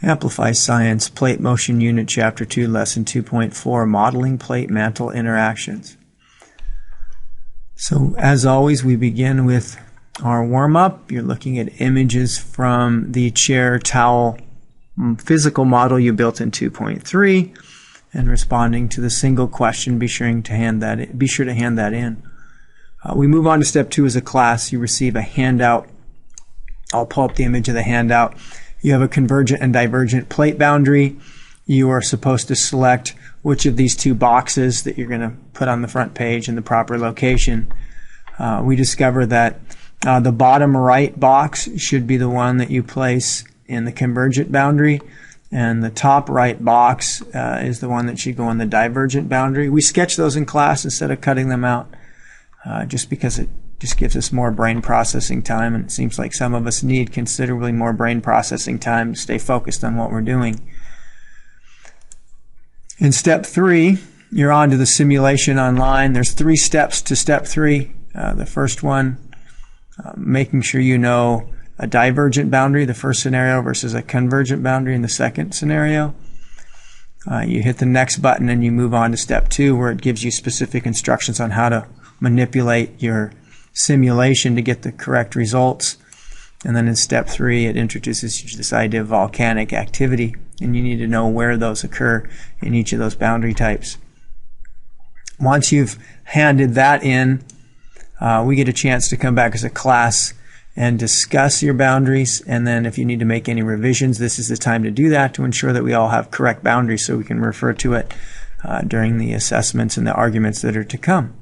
Amplify Science, Plate Motion Unit, Chapter 2, Lesson 2.4, Modeling Plate Mantle Interactions. So, as always, we begin with our warm-up. You're looking at images from the chair towel physical model you built in 2.3 and responding to the single question. Be sure to hand that in. We move on to step 2 as a class. You receive a handout. I'll pull up the image of the handout. You have a convergent and divergent plate boundary. You are supposed to select which of these two boxes that you're going to put on the front page in the proper location. We discover that the bottom right box should be the one that you place in the convergent boundary, and the top right box is the one that should go in the divergent boundary. We sketch those in class instead of cutting them out, just because it just gives us more brain processing time, and it seems like some of us need considerably more brain processing time to stay focused on what we're doing. In step 3, you're on to the simulation online. There's 3 steps to step 3. The first one, making sure you know a divergent boundary, the first scenario, versus a convergent boundary in the second scenario. You hit the next button and you move on to step 2, where it gives you specific instructions on how to manipulate your simulation to get the correct results. And then in step 3, it introduces you to this idea of volcanic activity, and you need to know where those occur in each of those boundary types. Once you've handed that in, we get a chance to come back as a class and discuss your boundaries, and then if you need to make any revisions, this is the time to do that to ensure that we all have correct boundaries so we can refer to it during the assessments and the arguments that are to come.